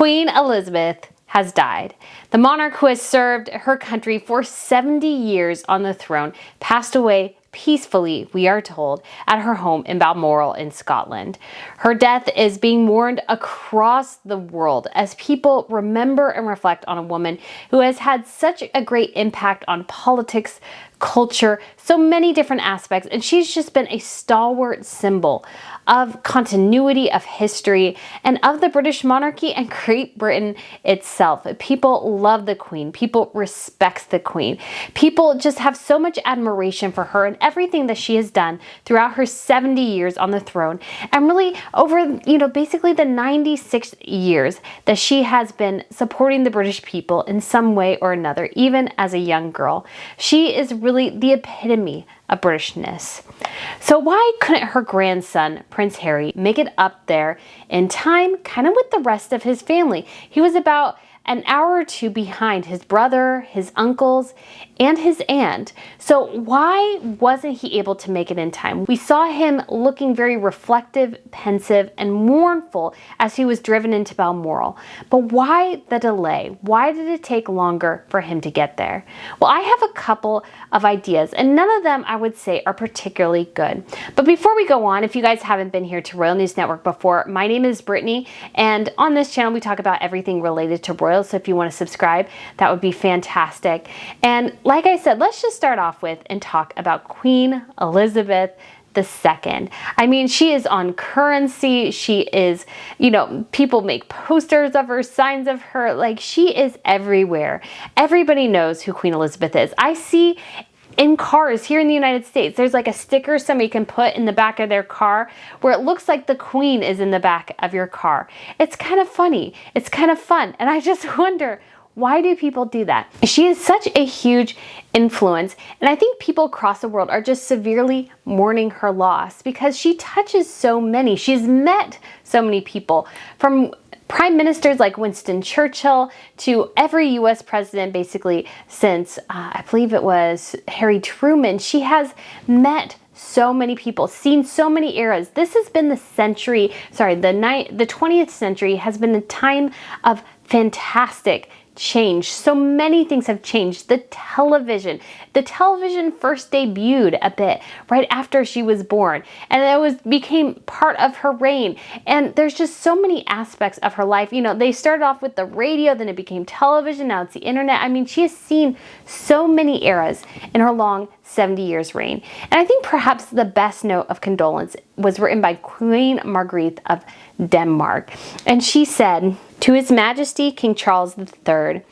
Queen Elizabeth has died. The monarch who has served her country for 70 years on the throne passed away peacefully, we are told, at her home in Balmoral in Scotland. Her death is being mourned across the world as people remember and reflect on a woman who has had such a great impact on politics, culture, so many different aspects, and she's just been a stalwart symbol of continuity of history and of the British monarchy and Great Britain itself. People love the Queen. People respect the Queen. People just have so much admiration for her and everything that she has done throughout her 70 years on the throne, and really over, basically the 96 years that she has been supporting the British people in some way or another, even as a young girl. She is really the epitome of Britishness. So why couldn't her grandson, Prince Harry, make it up there in time, kind of with the rest of his family? He was about an hour or two behind his brother, his uncles, and his aunt. So why wasn't he able to make it in time? We saw him looking very reflective, pensive, and mournful as he was driven into Balmoral. But why the delay? Why did it take longer for him to get there? Well, I have a couple of ideas, and none of them I would say are particularly good. But before we go on, if you guys haven't been here to Royal News Network before, my name is Brittany, and on this channel we talk about everything related to royal. So if you want to subscribe, that would be fantastic. And like I said, let's just start off with and talk about Queen Elizabeth II. I mean, she is on currency. She is, people make posters of her, signs of her. Like, she is everywhere. Everybody knows who Queen Elizabeth is. I see in cars here in the United States, there's like a sticker somebody can put in the back of their car where it looks like the Queen is in the back of your car. It's kind of funny. It's kind of fun. And I just wonder, why do people do that? She is such a huge influence, and I think people across the world are just severely mourning her loss because she touches so many. She's met so many people, from prime ministers like Winston Churchill to every US president basically since, I believe it was Harry Truman. She has met so many people, seen so many eras. This has been the 20th century has been a time of fantastic change. So many things have changed. The television first debuted a bit right after she was born, and it became part of her reign. And there's just so many aspects of her life. They started off with the radio, then it became television, now it's the internet. I mean, she has seen so many eras in her long 70 years reign. And I think perhaps the best note of condolence was written by Queen Margrethe of Denmark. And she said, "To His Majesty King Charles III,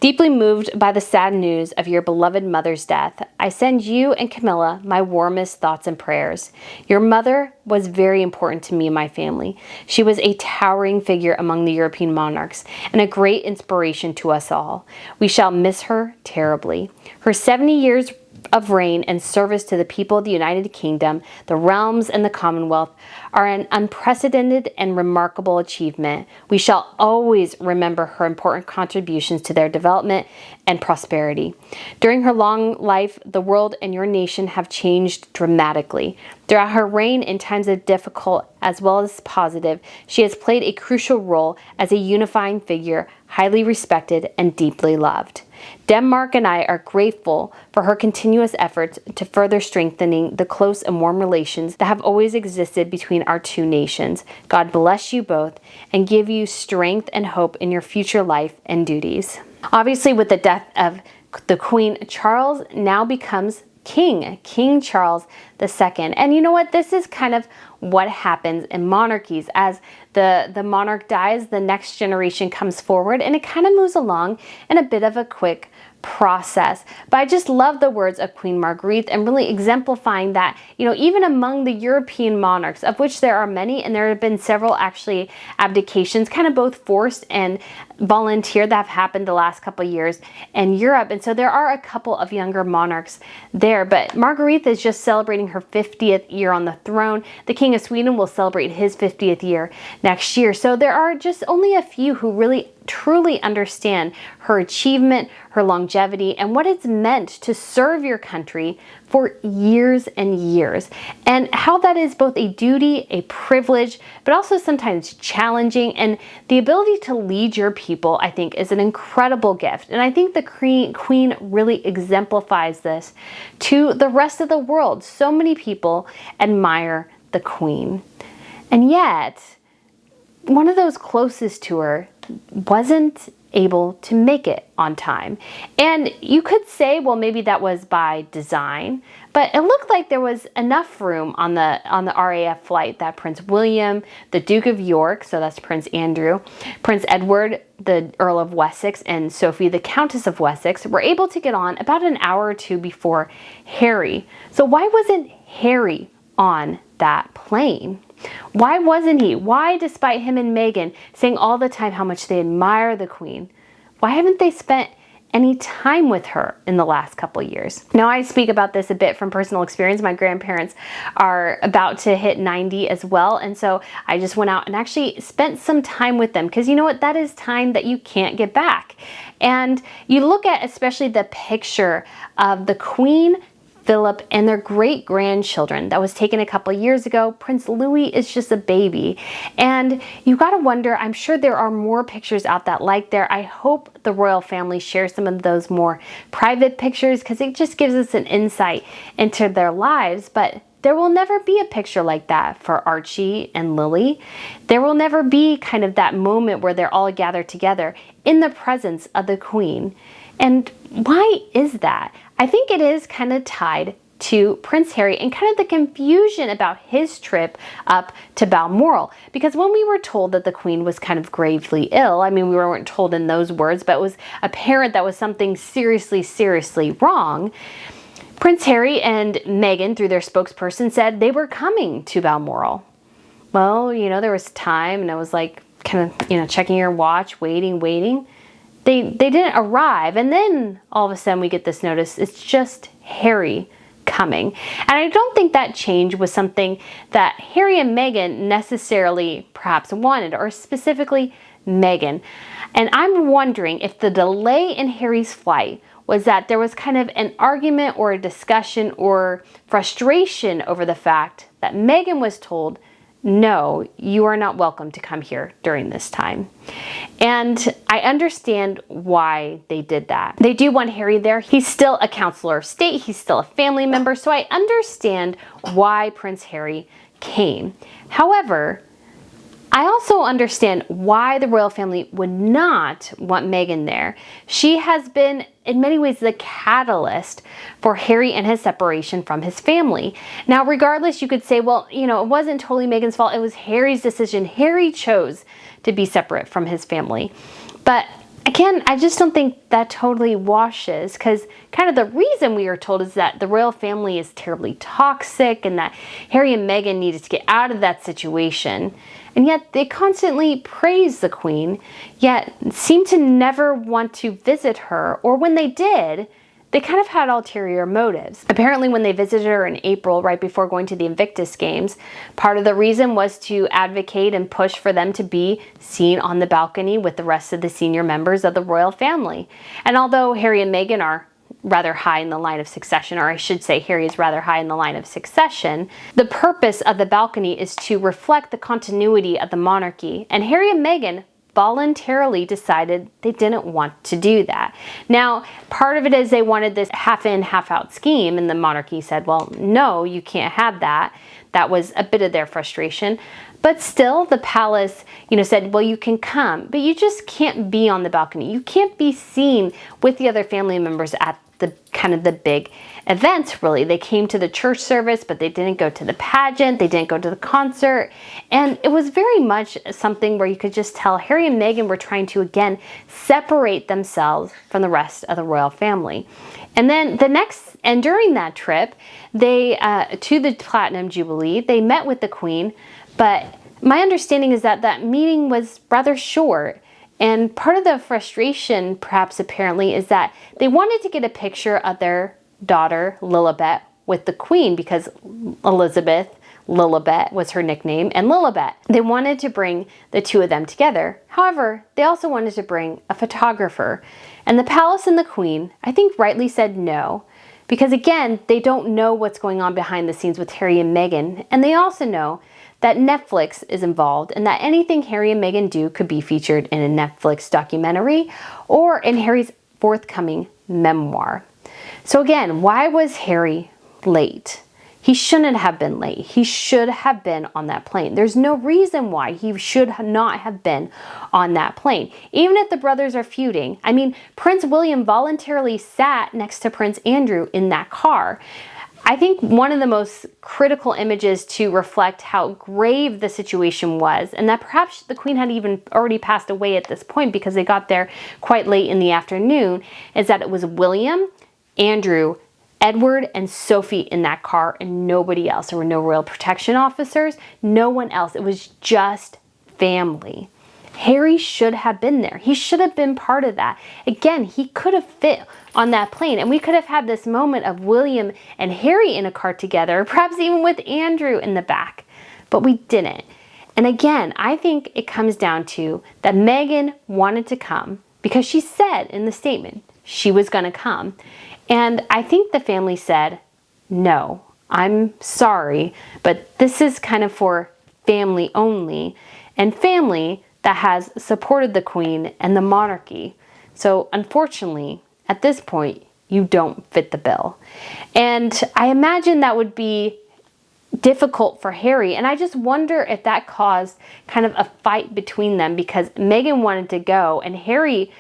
deeply moved by the sad news of your beloved mother's death, I send you and Camilla my warmest thoughts and prayers. Your mother was very important to me and my family. She was a towering figure among the European monarchs and a great inspiration to us all. We shall miss her terribly. Her 70 years of reign and service to the people of the United Kingdom, the realms, and the Commonwealth are an unprecedented and remarkable achievement. We shall always remember her important contributions to their development and prosperity. During her long life, the world and your nation have changed dramatically. Throughout her reign, in times of difficult as well as positive, she has played a crucial role as a unifying figure, highly respected and deeply loved. Denmark and I are grateful for her continuous efforts to further strengthening the close and warm relations that have always existed between our two nations. God bless you both and give you strength and hope in your future life and duties." Obviously, with the death of the Queen, Charles now becomes King Charles II. And you know what? This is kind of what happens in monarchies. As the monarch dies, the next generation comes forward, and it kind of moves along in a bit of a quick process. But I just love the words of Queen Margrethe and really exemplifying that, even among the European monarchs, of which there are many, and there have been several actually abdications, kind of both forced and volunteer, that have happened the last couple of years in Europe. And so there are a couple of younger monarchs there, but Margrethe is just celebrating her 50th year on the throne. The King of Sweden will celebrate his 50th year next year. So there are just only a few who really truly understand her achievement, her longevity, and what it's meant to serve your country for years and years, and how that is both a duty, a privilege, but also sometimes challenging. And the ability to lead your people, I think, is an incredible gift. And I think the Queen really exemplifies this to the rest of the world. So many people admire the Queen. And yet, one of those closest to her wasn't able to make it on time. And you could say, well, maybe that was by design, but it looked like there was enough room on the RAF flight that Prince William, the Duke of York, so that's Prince Andrew, Prince Edward, the Earl of Wessex, and Sophie, the Countess of Wessex, were able to get on about an hour or two before Harry. So why wasn't Harry on that plane? Why wasn't he? Why, despite him and Meghan saying all the time how much they admire the Queen, why haven't they spent any time with her in the last couple of years? Now, I speak about this a bit from personal experience. My grandparents are about to hit 90 as well. And so I just went out and actually spent some time with them, because you know what? That is time that you can't get back. And you look at especially the picture of the Queen, Philip, and their great-grandchildren that was taken a couple of years ago. Prince Louis is just a baby. And you got to wonder, I'm sure there are more pictures out that like there. I hope the royal family shares some of those more private pictures, because it just gives us an insight into their lives. But there will never be a picture like that for Archie and Lily. There will never be kind of that moment where they're all gathered together in the presence of the Queen. And why is that? I think it is kind of tied to Prince Harry and kind of the confusion about his trip up to Balmoral. Because when we were told that the Queen was kind of gravely ill, I mean, we weren't told in those words, but it was apparent that was something seriously, seriously wrong. Prince Harry and Meghan, through their spokesperson, said they were coming to Balmoral. Well, you know, there was time, and I was like, kind of, you know, checking your watch, waiting. They didn't arrive, and then all of a sudden we get this notice, it's just Harry coming. And I don't think that change was something that Harry and Meghan necessarily perhaps wanted, or specifically Meghan. And I'm wondering if the delay in Harry's flight was that there was kind of an argument or a discussion or frustration over the fact that Meghan was told, no, you are not welcome to come here during this time. And I understand why they did that. They do want Harry there. He's still a counselor of state. He's still a family member. So I understand why Prince Harry came. However, I also understand why the royal family would not want Meghan there. She has been, in many ways, the catalyst for Harry and his separation from his family. Now, regardless, you could say, well, you know, it wasn't totally Meghan's fault. It was Harry's decision. Harry chose to be separate from his family. But again, I just don't think that totally washes, because kind of the reason we are told is that the royal family is terribly toxic and that Harry and Meghan needed to get out of that situation. And yet they constantly praise the Queen, yet seem to never want to visit her, or when they did, they kind of had ulterior motives. Apparently when they visited her in April, right before going to the Invictus Games, part of the reason was to advocate and push for them to be seen on the balcony with the rest of the senior members of the royal family. And although Harry and Meghan are rather high in the line of succession, or I should say Harry is rather high in the line of succession, the purpose of the balcony is to reflect the continuity of the monarchy. And Harry and Meghan voluntarily decided they didn't want to do that. Now, part of it is they wanted this half in, half out scheme, and the monarchy said, well, no, you can't have that. That was a bit of their frustration. But still, the palace, you know, said, well, you can come, but you just can't be on the balcony. You can't be seen with the other family members at the kind of the big events, really. They came to the church service, but they didn't go to the pageant. They didn't go to the concert. And it was very much something where you could just tell Harry and Meghan were trying to, again, separate themselves from the rest of the royal family. And then during that trip, they, to the Platinum Jubilee, they met with the Queen, but my understanding is that that meeting was rather short. And part of the frustration, perhaps apparently, is that they wanted to get a picture of their daughter, Lilibet, with the Queen, because Lilibet was her nickname, and Lilibet. They wanted to bring the two of them together. However, they also wanted to bring a photographer. And the palace and the queen, I think, rightly said no. Because again, they don't know what's going on behind the scenes with Harry and Meghan. And they also know that Netflix is involved and that anything Harry and Meghan do could be featured in a Netflix documentary or in Harry's forthcoming memoir. So again, why was Harry late? He shouldn't have been late. He should have been on that plane. There's no reason why he should not have been on that plane. Even if the brothers are feuding. I mean, Prince William voluntarily sat next to Prince Andrew in that car. I think one of the most critical images to reflect how grave the situation was, and that perhaps the Queen had even already passed away at this point because they got there quite late in the afternoon, is that it was William, Andrew, Edward, and Sophie in that car and nobody else. There were no royal protection officers, no one else. It was just family. Harry should have been there. He should have been part of that. Again, he could have fit on that plane and we could have had this moment of William and Harry in a car together, perhaps even with Andrew in the back, but we didn't. And again, I think it comes down to that Meghan wanted to come because she said in the statement she was going to come. And I think the family said, no, I'm sorry, but this is kind of for family only and family that has supported the Queen and the monarchy. So unfortunately, at this point, you don't fit the bill. And I imagine that would be difficult for Harry. And I just wonder if that caused kind of a fight between them because Meghan wanted to go and Harry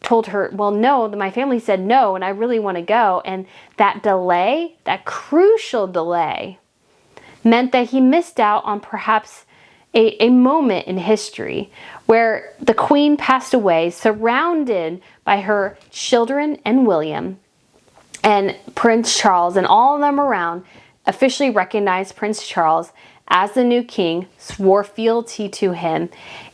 told her, well, no, my family said no, and I really want to go. And that delay, that crucial delay, meant that he missed out on perhaps a moment in history where the Queen passed away surrounded by her children and William, and Prince Charles and all of them around officially recognized Prince Charles as the new king, swore fealty to him,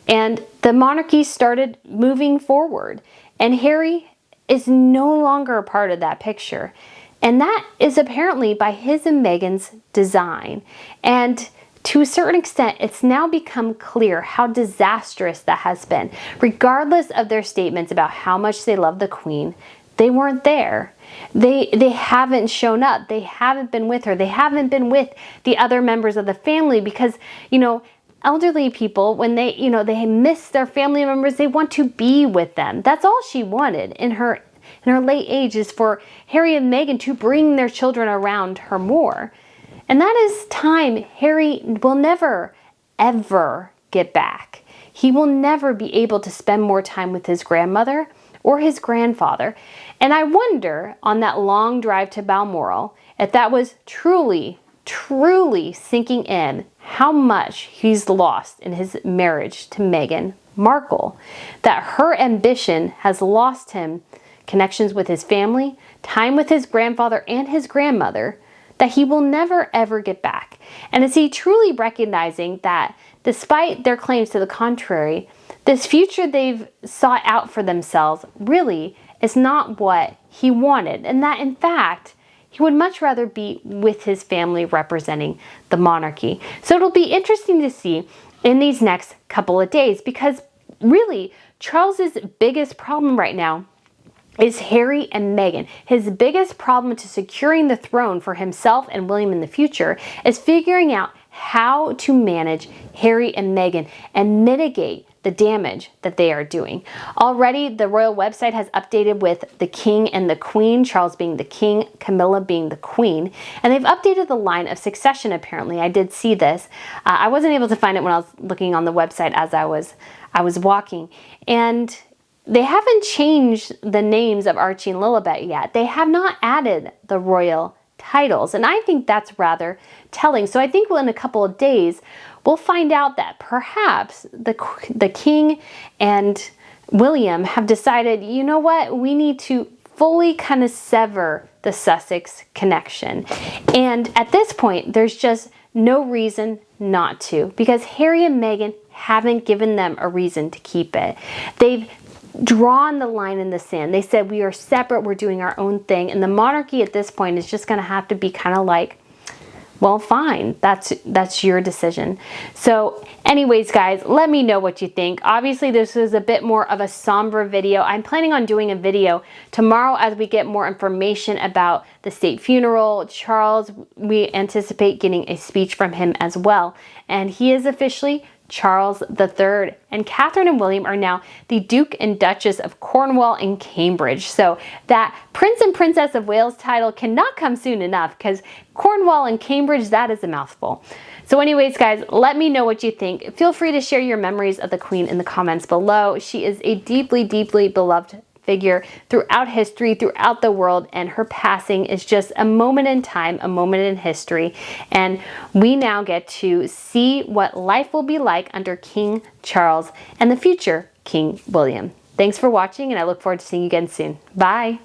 and the monarchy started moving forward. And Harry is no longer a part of that picture. And that is apparently by his and Meghan's design. And to a certain extent, it's now become clear how disastrous that has been. Regardless of their statements about how much they love the Queen, they weren't there. They haven't shown up. They haven't been with her. They haven't been with the other members of the family because, elderly people, when they miss their family members, they want to be with them. That's all she wanted in her late age, is for Harry and Meghan to bring their children around her more. And that is time Harry will never, ever get back. He will never be able to spend more time with his grandmother or his grandfather. And I wonder, on that long drive to Balmoral, if that was truly sinking in how much he's lost in his marriage to Meghan Markle. That her ambition has lost him connections with his family, time with his grandfather and his grandmother, that he will never ever get back. And is he truly recognizing that despite their claims to the contrary, this future they've sought out for themselves really is not what he wanted, and that in fact he would much rather be with his family representing the monarchy. So it'll be interesting to see in these next couple of days, because really Charles's biggest problem right now is Harry and Meghan. His biggest problem to securing the throne for himself and William in the future is figuring out how to manage Harry and Meghan and mitigate the damage that they are doing. Already, the royal website has updated with the king and the queen, Charles being the king, Camilla being the queen, and they've updated the line of succession apparently. I did see this. I wasn't able to find it when I was looking on the website as I was walking. And they haven't changed the names of Archie and Lilibet yet. They have not added the royal titles, and I think that's rather telling. So I think in a couple of days, we'll find out that perhaps the king and William have decided, you know what, we need to fully kind of sever the Sussex connection. And at this point, there's just no reason not to, because Harry and Meghan haven't given them a reason to keep it. They've drawn the line in the sand. They said, we are separate, we're doing our own thing. And the monarchy at this point is just going to have to be kind of like, well, fine. That's your decision. So anyways, guys, let me know what you think. Obviously, this is a bit more of a somber video. I'm planning on doing a video tomorrow as we get more information about the state funeral. Charles, we anticipate getting a speech from him as well. And he is officially Charles III. And Catherine and William are now the Duke and Duchess of Cornwall and Cambridge. So that Prince and Princess of Wales title cannot come soon enough, because Cornwall and Cambridge, that is a mouthful. So anyways, guys, let me know what you think. Feel free to share your memories of the Queen in the comments below. She is a deeply, deeply beloved figure throughout history, throughout the world, and her passing is just a moment in time, a moment in history. And we now get to see what life will be like under King Charles and the future King William. Thanks for watching, and I look forward to seeing you again soon. Bye.